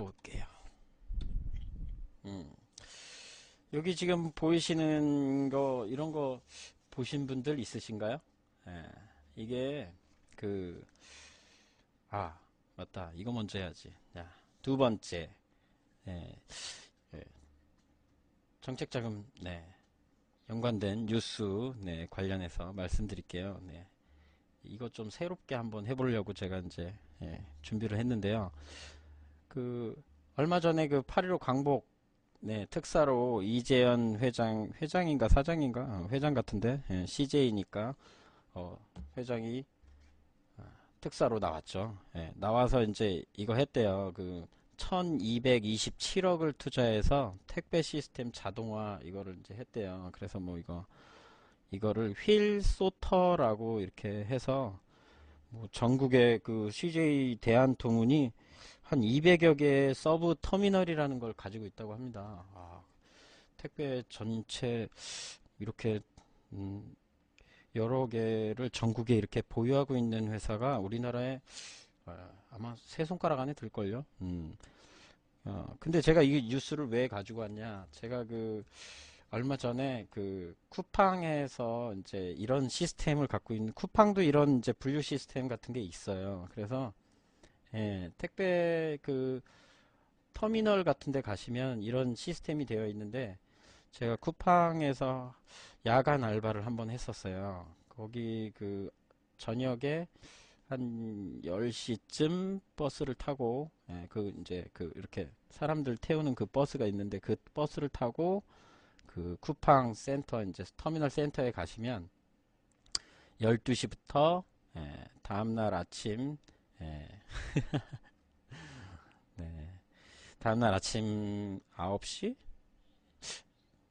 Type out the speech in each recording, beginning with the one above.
볼게요. 여기 지금 보이시는 거, 이런 거 보신 분들 있으신가요? 예, 이게, 그, 아, 맞다. 이거 먼저 해야지. 자, 두 번째, 예, 예, 정책자금, 네, 연관된 뉴스, 네, 관련해서 말씀드릴게요. 네, 이거 좀 새롭게 한번 해보려고 제가 이제, 준비를 했는데요. 그, 얼마 전에 그 8.15 광복, 네, 특사로 이재현 회장인가 사장인가? 회장 같은데, CJ니까, 회장이 특사로 나왔죠. 나와서 이제 이거 했대요. 그, 1227억을 투자해서 택배 시스템 자동화 이거를 이제 했대요. 그래서 뭐 이거를 휠 소터라고 이렇게 해서 뭐 전국의 그 CJ 대한통운이 한 200여 개의 서브 터미널이라는 걸 가지고 있다고 합니다. 택배 전체 이렇게 음, 여러 개를 전국에 이렇게 보유하고 있는 회사가 우리나라에 아마 세 손가락 안에 들걸요. 근데 제가 이 뉴스를 왜 가지고 왔냐? 제가 그 얼마 전에 그 쿠팡에서 이제 이런 시스템을 갖고 있는 쿠팡도 이런 이제 분류 시스템 같은 게 있어요. 그래서 택배 그 터미널 같은 데 가시면 이런 시스템이 되어 있는데 제가 쿠팡에서 야간 알바를 한번 했었어요. 거기 그 저녁에 한 10시쯤 버스를 타고 그 이제 그 이렇게 사람들 태우는 그 버스가 있는데 그 버스를 타고 그 쿠팡 센터 이제 터미널 센터에 가시면 12시부터 다음날 아침 예, 네, 다음날 아침 9시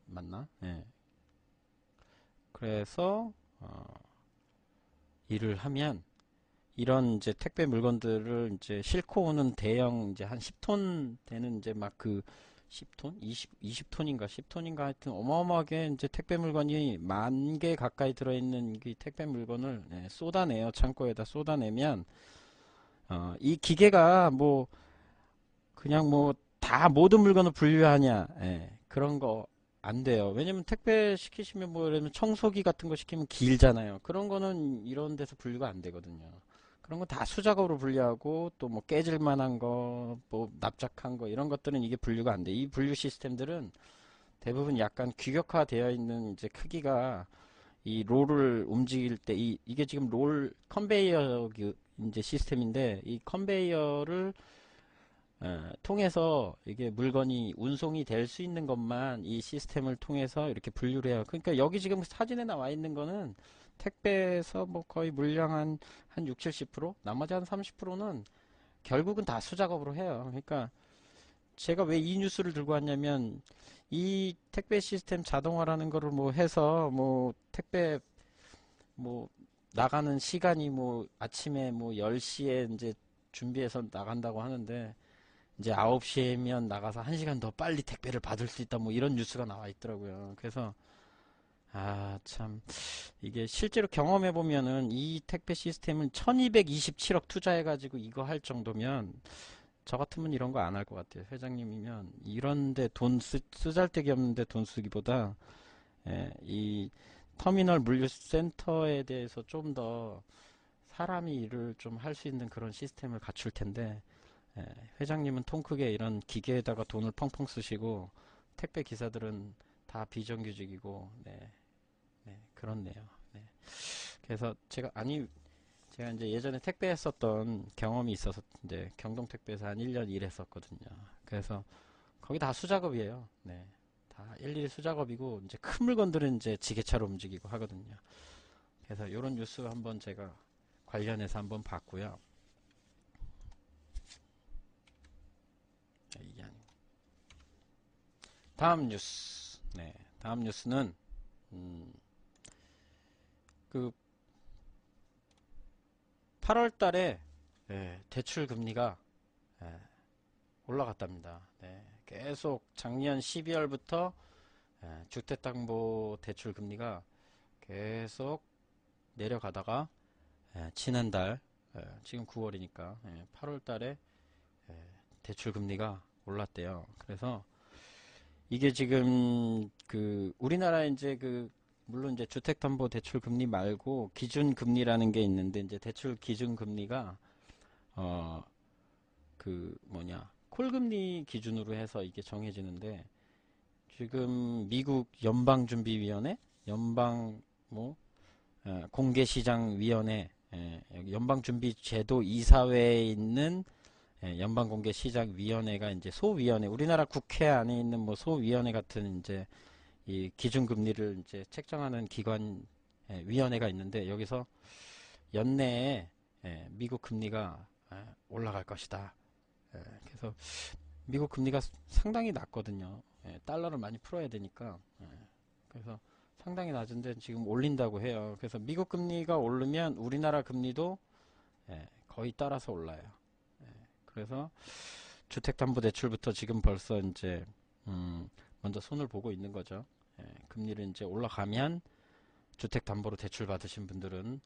맞나? 그래서 일을 하면 이런 이제 택배 물건들을 이제 싣고 오는 대형 이제 한 10톤 되는 이제 막 그 10톤? 20톤인가 10톤인가 하여튼 어마어마하게 이제 택배 물건이 10,000개 가까이 들어있는 이 택배 물건을 쏟아내요. 창고에다 쏟아내면 이 기계가 뭐 그냥 뭐 다 모든 물건을 분류하냐 그런 거 안 돼요. 왜냐면 택배 시키시면 뭐 예를 들면 청소기 같은 거 시키면 길잖아요. 그런 거는 이런 데서 분류가 안 되거든요. 그런 거 다 수작업으로 분류하고 또 뭐 깨질 만한 거, 뭐 납작한 거 이런 것들은 이게 분류가 안 돼. 이 분류 시스템들은 대부분 약간 규격화되어 있는 이제 크기가 이 롤을 움직일 때 이게 지금 롤 컨베이어 이제 시스템인데 이 컨베이어를 통해서 이게 물건이 운송이 될 수 있는 것만 이 시스템을 통해서 이렇게 분류를 해요. 그러니까 여기 지금 사진에 나와 있는 거는 택배에서 뭐 거의 물량 한 6, 70%? 나머지 한 30%는 결국은 다 수작업으로 해요. 그러니까 제가 왜 이 뉴스를 들고 왔냐면 이 택배 시스템 자동화라는 거를 뭐 해서 뭐 택배 뭐 나가는 시간이 뭐 아침에 뭐 10시에 이제 준비해서 나간다고 하는데 이제 9시면 나가서 1시간 더 빨리 택배를 받을 수 있다 뭐 이런 뉴스가 나와 있더라고요. 그래서 참 이게 실제로 경험해 보면은 이 택배 시스템은 1227억 투자해 가지고 이거 할 정도면 저 같으면 이런 거 안 할 것 같아요. 회장님이면 이런데 돈 쓰잘데기 없는데 돈 쓰기보다 이 터미널 물류 센터에 대해서 좀 더 사람이 일을 좀 할 수 있는 그런 시스템을 갖출 텐데 예, 회장님은 통 크게 이런 기계에다가 돈을 펑펑 쓰시고 택배 기사들은 다 비정규직이고 그렇네요. 네. 그래서 제가 이제 예전에 택배 했었던 경험이 있어서 이제 경동 택배에서 한 1년 일했었거든요. 그래서 거기 다 수작업이에요. 네. 다 일일이 수작업이고 이제 큰 물건들은 이제 지게차로 움직이고 하거든요. 그래서 이런 뉴스 한번 제가 관련해서 한번 봤고요. 이게 다음 뉴스. 네. 다음 뉴스는 음, 그 8월 달에 대출 금리가 올라갔답니다. 네. 계속 작년 12월부터 주택담보 대출 금리가 계속 내려가다가 지난달 지금 9월이니까 8월 달에 대출 금리가 올랐대요. 그래서 이게 지금 그 우리나라 이제 그 물론 이제 주택담보대출 금리 말고 기준 금리라는 게 있는데 이제 대출 기준 금리가 그 뭐냐 콜금리 기준으로 해서 이게 정해지는데 지금 미국 연방준비위원회 연방 뭐 공개시장위원회 연방준비제도 이사회에 있는 연방공개시장위원회가 이제 소위원회 우리나라 국회 안에 있는 뭐 소위원회 같은 이제 이 기준금리를 이제 책정하는 기관 위원회가 있는데 여기서 연내에 미국 금리가 올라갈 것이다. 그래서 미국 금리가 상당히 낮거든요. 달러를 많이 풀어야 되니까. 그래서 상당히 낮은데 지금 올린다고 해요. 그래서 미국 금리가 오르면 우리나라 금리도 거의 따라서 올라요. 그래서 주택담보대출부터 지금 벌써 이제 먼저 손을 보고 있는 거죠. 금리를 이제 올라가면 주택담보로 대출 받으신 분들은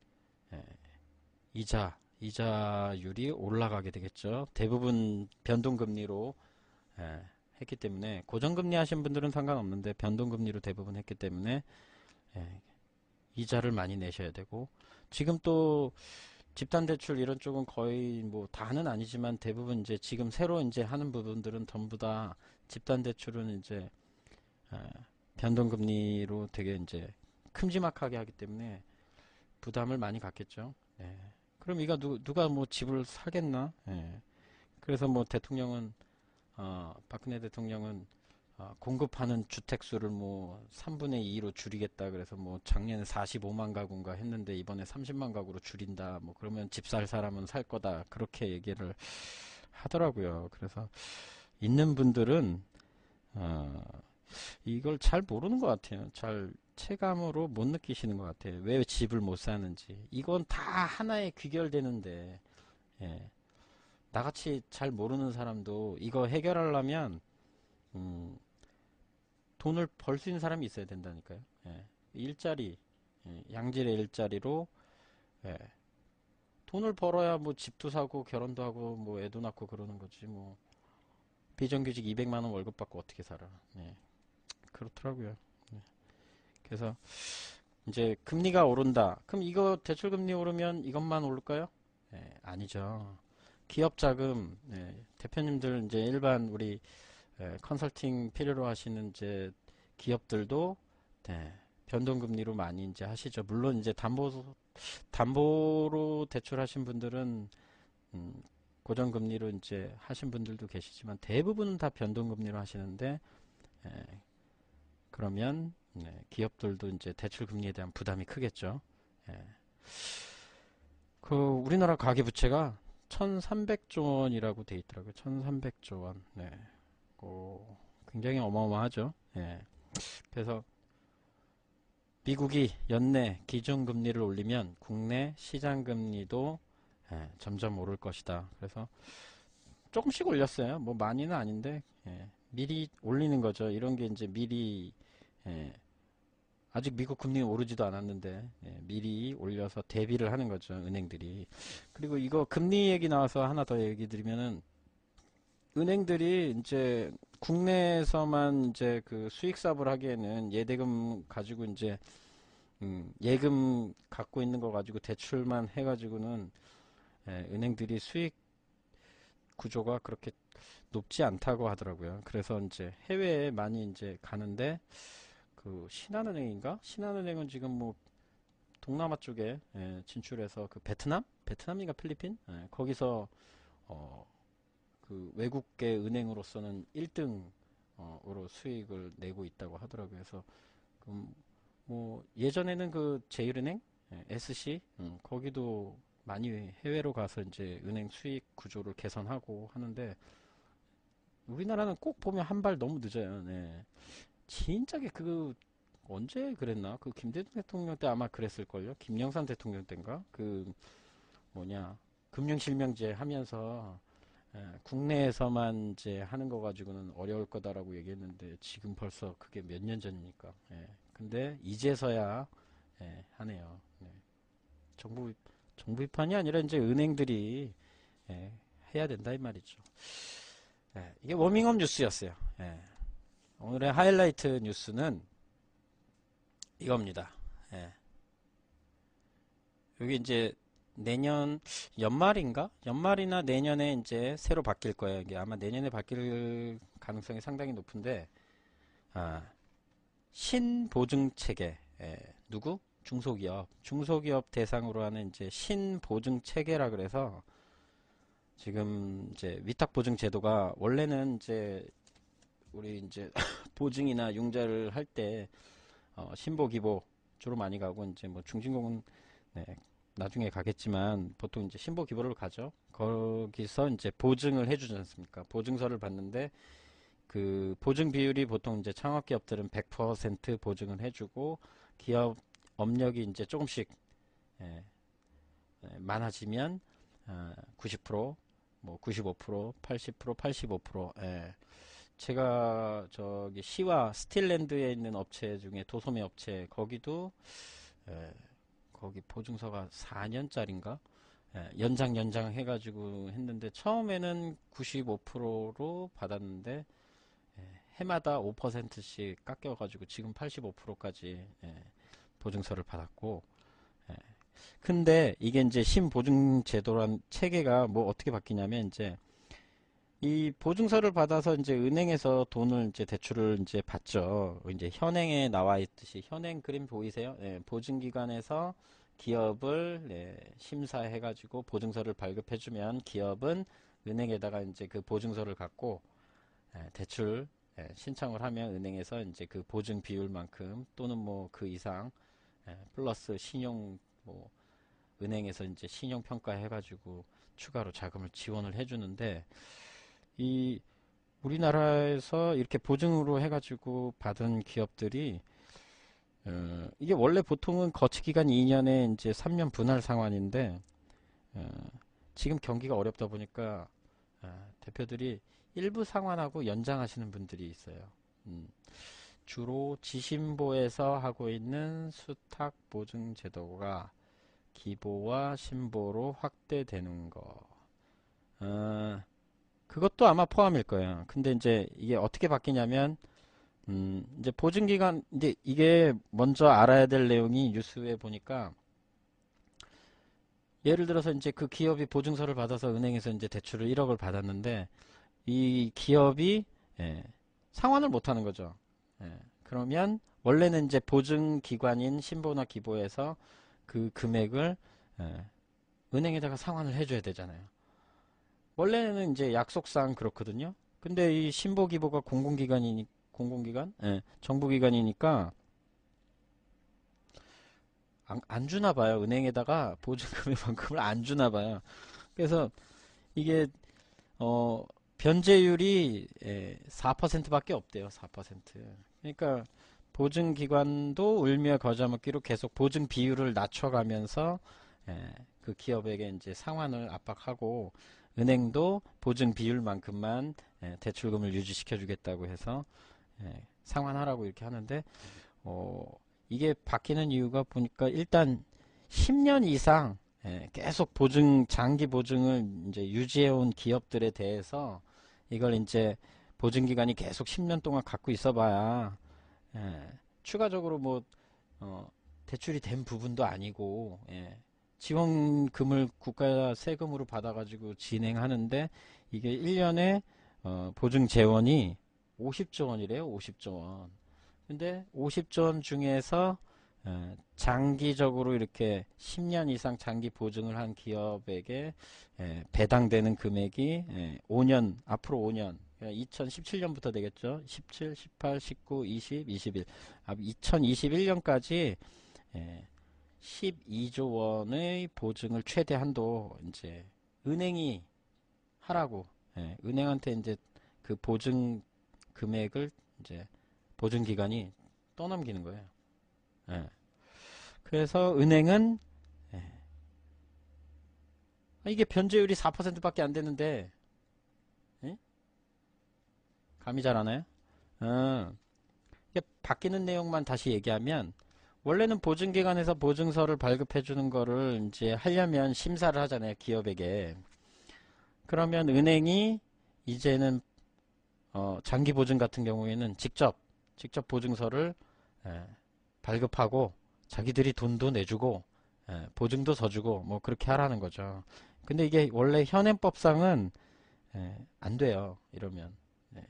이자율이 올라가게 되겠죠. 대부분 변동금리로 했기 때문에 고정금리 하신 분들은 상관없는데 변동금리로 대부분 했기 때문에 이자를 많이 내셔야 되고 지금 또 집단대출 이런 쪽은 거의 뭐 다는 아니지만 대부분 이제 지금 새로 이제 하는 부분들은 전부 다 집단대출은 이제 변동금리로 되게 이제 큼지막하게 하기 때문에 부담을 많이 갖겠죠. 그럼 이거 누가 뭐 집을 사겠나? 그래서 뭐 대통령은 박근혜 대통령은 공급하는 주택수를 뭐 3분의 2로 줄이겠다. 그래서 뭐 작년에 45만 가구인가 했는데 이번에 30만 가구로 줄인다. 뭐 그러면 집 살 사람은 살 거다. 그렇게 얘기를 하더라고요. 그래서 있는 분들은 이걸 잘 모르는 것 같아요. 잘 체감으로 못 느끼시는 것 같아요. 왜 집을 못 사는지. 이건 다 하나에 귀결되는데 나같이 잘 모르는 사람도 이거 해결하려면 돈을 벌 수 있는 사람이 있어야 된다니까요. 일자리, 양질의 일자리로 돈을 벌어야 뭐 집도 사고 결혼도 하고 뭐 애도 낳고 그러는 거지. 뭐 비정규직 200만 원 월급 받고 어떻게 살아? 그렇더라고요. 그래서 이제 금리가 오른다. 그럼 이거 대출 금리 오르면 이것만 오를까요? 아니죠. 기업 자금, 대표님들 이제 일반 우리 컨설팅 필요로 하시는 이제 기업들도 변동금리로 많이 이제 하시죠. 물론 이제 담보로 대출하신 분들은 고정금리로 이제 하신 분들도 계시지만 대부분은 다 변동금리로 하시는데 그러면 기업들도 이제 대출 금리에 대한 부담이 크겠죠. 그 우리나라 가계부채가 1300조 원이라고 돼 있더라고요. 1300조 원. 굉장히 어마어마하죠. 그래서 미국이 연내 기준금리를 올리면 국내 시장금리도 점점 오를 것이다. 그래서 조금씩 올렸어요. 뭐 많이는 아닌데 미리 올리는 거죠. 이런 게 이제 미리 아직 미국 금리는 오르지도 않았는데 미리 올려서 대비를 하는 거죠. 은행들이. 그리고 이거 금리 얘기 나와서 하나 더 얘기 드리면은 은행들이 이제 국내에서만 이제 그 수익 사업을 하기에는 예대금 가지고 이제 예금 갖고 있는 거 가지고 대출만 해가지고는 은행들이 수익 구조가 그렇게 높지 않다고 하더라고요. 그래서 이제 해외에 많이 이제 가는데 그 신한은행인가? 신한은행은 지금 뭐 동남아 쪽에 진출해서 그 베트남인가 필리핀? 거기서 그 외국계 은행으로서는 1등으로 수익을 내고 있다고 하더라고요. 그래서 뭐 예전에는 그 제일은행, SC, 거기도 많이 해외로 가서 이제 은행 수익 구조를 개선하고 하는데 우리나라는 꼭 보면 한 발 너무 늦어요. 진작에 그 언제 그랬나? 그 김대중 대통령 때 아마 그랬을걸요. 김영삼 대통령 때인가? 그 뭐냐 금융실명제 하면서 국내에서만 이제 하는 거 가지고는 어려울 거다라고 얘기했는데 지금 벌써 그게 몇 년 전입니까? 근데 이제서야 하네요. 정부 비판이 아니라 이제 은행들이 해야 된다 이 말이죠. 이게 워밍업 뉴스였어요. 예. 오늘의 하이라이트 뉴스는 이겁니다. 예. 여기 이제 내년 연말인가? 연말이나 내년에 이제 새로 바뀔 거예요. 이게 아마 내년에 바뀔 가능성이 상당히 높은데, 신보증 체계. 누구? 중소기업 대상으로 하는 이제 신보증 체계라 그래서 지금 이제 위탁보증 제도가 원래는 이제 우리 이제 보증이나 융자를 할 때 신보기보 주로 많이 가고 이제 뭐 중진공은 네, 나중에 가겠지만 보통 이제 신보기보를 가죠. 거기서 이제 보증을 해주지 않습니까? 보증서를 받는데 그 보증 비율이 보통 이제 창업기업들은 100% 보증을 해주고 기업 업력이 이제 조금씩 많아지면 90%, 뭐 95%, 80%, 85%. 제가 저기 시와 스틸랜드에 있는 업체 중에 도소매 업체 거기도 거기 보증서가 4년짜리인가? 연장 해가지고 했는데 처음에는 95%로 받았는데 해마다 5%씩 깎여가지고 지금 85%까지 보증서를 받았고, 근데 이게 이제 신보증제도란 체계가 뭐 어떻게 바뀌냐면 이제 이 보증서를 받아서 이제 은행에서 돈을 이제 대출을 이제 받죠. 이제 현행에 나와 있듯이 현행 그림 보이세요? 보증기관에서 기업을 심사해가지고 보증서를 발급해주면 기업은 은행에다가 이제 그 보증서를 갖고 대출 신청을 하면 은행에서 이제 그 보증 비율만큼 또는 뭐 그 이상 플러스 신용 뭐 은행에서 이제 신용 평가해가지고 추가로 자금을 지원을 해주는데 이 우리나라에서 이렇게 보증으로 해가지고 받은 기업들이 이게 원래 보통은 거치 기간이 2년에 이제 3년 분할 상환인데 지금 경기가 어렵다 보니까 대표들이 일부 상환하고 연장하시는 분들이 있어요. 주로 지신보에서 하고 있는 수탁 보증 제도가 기보와 신보로 확대되는 거. 그것도 아마 포함일 거예요. 근데 이제 이게 어떻게 바뀌냐면, 이제 보증기간, 이제 이게 먼저 알아야 될 내용이 뉴스에 보니까, 예를 들어서 이제 그 기업이 보증서를 받아서 은행에서 이제 대출을 1억을 받았는데, 이 기업이, 상환을 못 하는 거죠. 그러면, 원래는 이제 보증기관인 신보나 기보에서 그 금액을, 은행에다가 상환을 해줘야 되잖아요. 원래는 이제 약속상 그렇거든요. 근데 이 신보기보가 공공기관? 정부기관이니까 안 주나 봐요. 은행에다가 보증금액만큼을 안 주나 봐요. 그래서 이게 변제율이 4%밖에 없대요. 4%. 그러니까 보증기관도 울며 겨자 먹기로 계속 보증 비율을 낮춰가면서 그 기업에게 이제 상환을 압박하고 은행도 보증 비율만큼만 대출금을 유지시켜 주겠다고 해서 상환하라고 이렇게 하는데 이게 바뀌는 이유가 보니까 일단 10년 이상 계속 장기 보증을 이제 유지해 온 기업들에 대해서 이걸 이제 보증기간이 계속 10년 동안 갖고 있어 봐야 추가적으로 뭐 대출이 된 부분도 아니고 지원금을 국가 세금으로 받아가지고 진행하는데 이게 1년에 보증 재원이 50조 원이래요. 50조 원. 근데 50조 원 중에서 장기적으로 이렇게 10년 이상 장기 보증을 한 기업에게 배당되는 금액이 5년, 앞으로 5년, 2017년부터 되겠죠. 17, 18, 19, 20, 21. 2021년까지 12조 원의 보증을 최대 한도 이제 은행이 하라고 은행한테 이제 그 보증 금액을 이제 보증 기간이 떠넘기는 거예요. 그래서 은행은 이게 변제율이 4%밖에 안 되는데 감이 잘 안 와요? 이게 바뀌는 내용만 다시 얘기하면 원래는 보증기관에서 보증서를 발급해 주는 거를 이제 하려면 심사를 하잖아요, 기업에게. 그러면 은행이 이제는 장기 보증 같은 경우에는 직접 보증서를 예, 발급하고 자기들이 돈도 내주고 보증도 서주고 뭐 그렇게 하라는 거죠. 근데 이게 원래 현행법상은 안 돼요. 이러면 예,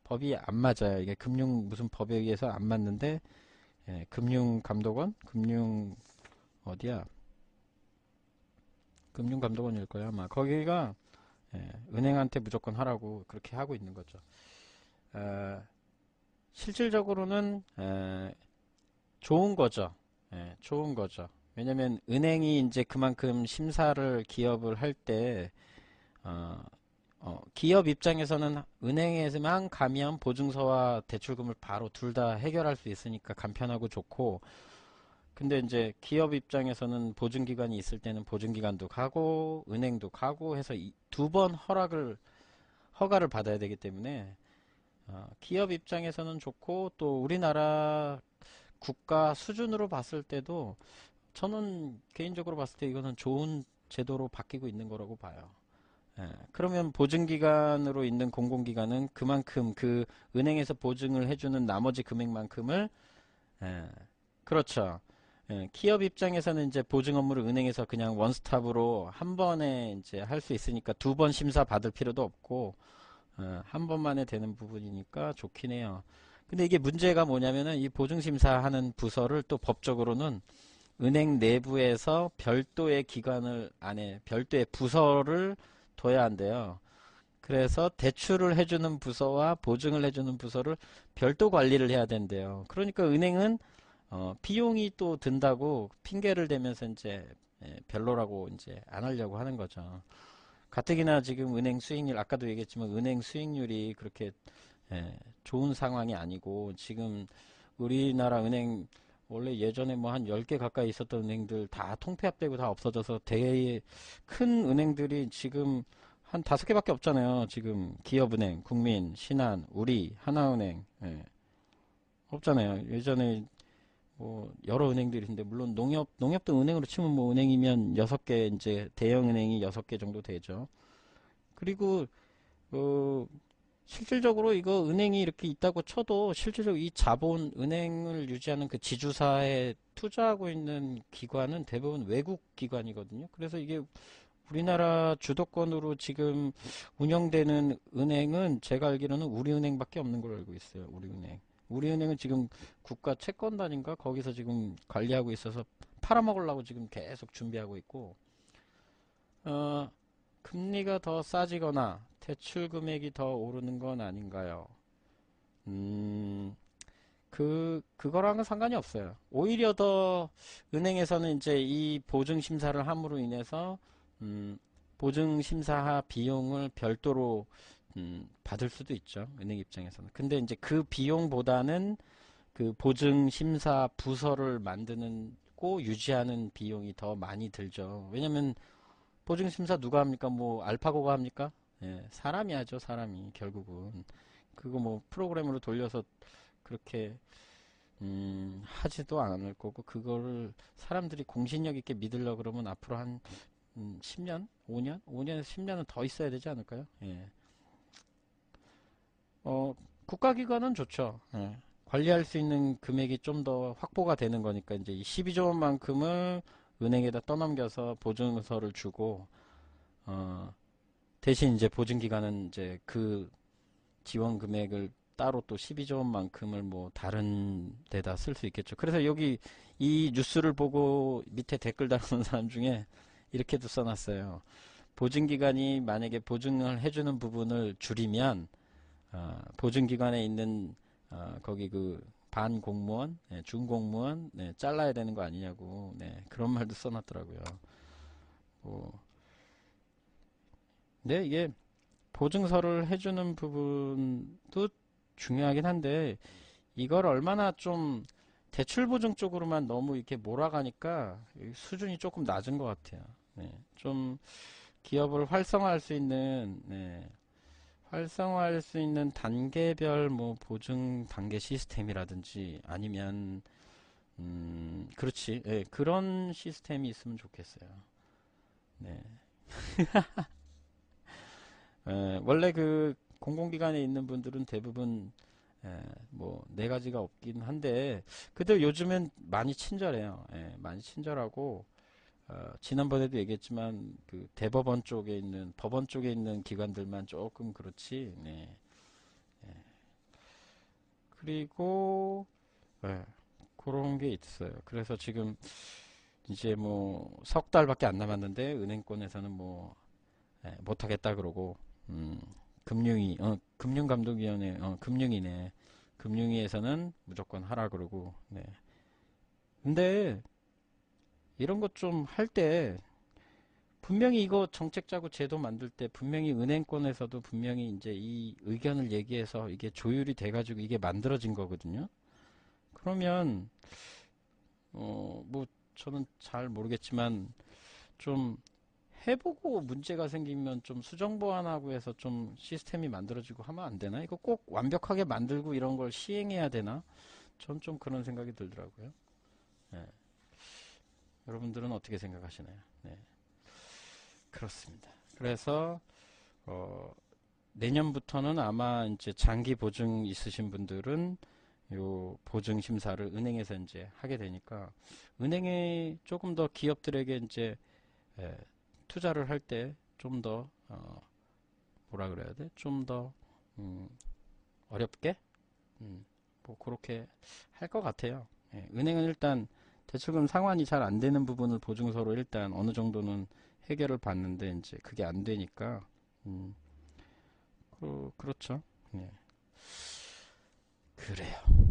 법이 안 맞아요. 이게 금융 무슨 법에 의해서 안 맞는데 금융감독원 금융 어디야? 금융감독원일 거야 아마. 거기가 은행한테 무조건 하라고 그렇게 하고 있는 거죠. 어, 실질적으로는 좋은 거죠. 좋은 거죠. 왜냐면 은행이 이제 그만큼 심사를 기업을 할 때, 기업 입장에서는 은행에만 가면 보증서와 대출금을 바로 둘 다 해결할 수 있으니까 간편하고 좋고, 근데 이제 기업 입장에서는 보증기관이 있을 때는 보증기관도 가고, 은행도 가고 해서 두 번 허가를 받아야 되기 때문에, 기업 입장에서는 좋고, 또 우리나라 국가 수준으로 봤을 때도 저는 개인적으로 봤을 때 이거는 좋은 제도로 바뀌고 있는 거라고 봐요. 그러면 보증기관으로 있는 공공기관은 그만큼 그 은행에서 보증을 해주는 나머지 금액만큼을 예, 그렇죠. 기업 입장에서는 이제 보증 업무를 은행에서 그냥 원스톱으로 한 번에 이제 할 수 있으니까 두 번 심사 받을 필요도 없고 한 번만에 되는 부분이니까 좋긴 해요. 근데 이게 문제가 뭐냐면은 이 보증심사하는 부서를 또 법적으로는 은행 내부에서 별도의 기관을 안에 별도의 부서를 둬야 한대요. 그래서 대출을 해주는 부서와 보증을 해주는 부서를 별도 관리를 해야 된대요. 그러니까 은행은 비용이 또 든다고 핑계를 대면서 이제 별로라고 이제 안 하려고 하는 거죠. 가뜩이나 지금 은행 수익률 아까도 얘기했지만 은행 수익률이 그렇게 좋은 상황이 아니고 지금 우리나라 은행 원래 예전에 뭐 한 10개 가까이 있었던 은행들 다 통폐합되고 다 없어져서 되게 큰 은행들이 지금 한 5개밖에 없잖아요. 지금 기업은행, 국민, 신한, 우리, 하나은행 없잖아요. 예전에 뭐 여러 은행들이 있는데 물론 농협도 은행으로 치면 뭐 은행이면 6개 이제 대형 은행이 6개 정도 되죠. 그리고 어, 실질적으로 이거 은행이 이렇게 있다고 쳐도 실질적으로 이 자본 은행을 유지하는 그 지주사에 투자하고 있는 기관은 대부분 외국 기관이거든요. 그래서 이게 우리나라 주도권으로 지금 운영되는 은행은 제가 알기로는 우리은행밖에 없는 걸로 알고 있어요. 우리은행. 우리은행은 지금 국가 채권단인가 거기서 지금 관리하고 있어서 팔아먹으려고 지금 계속 준비하고 있고 어, 금리가 더 싸지거나 대출 금액이 더 오르는 건 아닌가요? 음, 그거랑은 상관이 없어요. 오히려 더 은행에서는 이제 이 보증 심사를 함으로 인해서, 음, 보증 심사 비용을 별도로, 받을 수도 있죠. 은행 입장에서는. 근데 이제 그 비용보다는 그 보증 심사 부서를 만드는 고 유지하는 비용이 더 많이 들죠. 왜냐면 보증 심사 누가 합니까? 뭐 알파고가 합니까? 사람이 하죠, 사람이 결국은. 그거 뭐 프로그램으로 돌려서 그렇게 하지도 않을 거고 그거를 사람들이 공신력 있게 믿으려 그러면 앞으로 한 10년, 5년, 5년에서 10년은 더 있어야 되지 않을까요? 국가기관은 좋죠. 관리할 수 있는 금액이 좀 더 확보가 되는 거니까 이제 이 12조 원만큼을 은행에다 떠넘겨서 보증서를 주고 어, 대신 이제 보증기관은 이제 그 지원 금액을 따로 또 12조 원만큼을 뭐 다른 데다 쓸 수 있겠죠. 그래서 여기 이 뉴스를 보고 밑에 댓글 다루는 사람 중에 이렇게도 써놨어요. 보증기관이 만약에 보증을 해주는 부분을 줄이면 보증기관에 있는 거기 그 반공무원, 중공무원 잘라야 되는 거 아니냐고 그런 말도 써놨더라고요. 뭐, 네, 이게 보증서를 해주는 부분도 중요하긴 한데 이걸 얼마나 좀 대출 보증 쪽으로만 너무 이렇게 몰아가니까 수준이 조금 낮은 것 같아요. 좀 기업을 활성화할 수 있는 활성화할 수 있는 단계별 뭐 보증 단계 시스템이라든지 아니면 그렇지 그런 시스템이 있으면 좋겠어요. 네. 원래 그 공공기관에 있는 분들은 대부분 뭐 네 가지가 없긴 한데 그들 요즘엔 많이 친절해요. 많이 친절하고 지난번에도 얘기했지만 그 대법원 쪽에 있는 법원 쪽에 있는 기관들만 조금 그렇지. 네. 그리고 예, 그런 게 있어요. 그래서 지금 이제 뭐 석 달밖에 안 남았는데 은행권에서는 뭐 못하겠다 그러고 음, 금융감독위원회 금융위네 금융위에서는 무조건 하라 그러고 네. 근데 이런 것 좀 할 때 분명히 이거 정책 짜고 제도 만들 때 분명히 은행권에서도 분명히 이제 이 의견을 얘기해서 이게 조율이 돼가지고 이게 만들어진 거거든요. 그러면 뭐 저는 잘 모르겠지만 좀 해보고 문제가 생기면 좀 수정 보완하고 해서 좀 시스템이 만들어지고 하면 안 되나? 이거 꼭 완벽하게 만들고 이런 걸 시행해야 되나? 전 좀 그런 생각이 들더라고요. 네. 여러분들은 어떻게 생각하시나요? 네, 그렇습니다. 그래서 어, 내년부터는 아마 이제 장기 보증 있으신 분들은 요 보증 심사를 은행에서 이제 하게 되니까 은행이 조금 더 기업들에게 이제 에, 투자를 할 때 좀 더 뭐라 그래야 돼? 좀 더 어렵게 뭐 그렇게 할 것 같아요. 은행은 일단 대출금 상환이 잘 안 되는 부분을 보증서로 일단 어느 정도는 해결을 받는데 이제 그게 안 되니까 음, 그렇죠. 네. 그래요.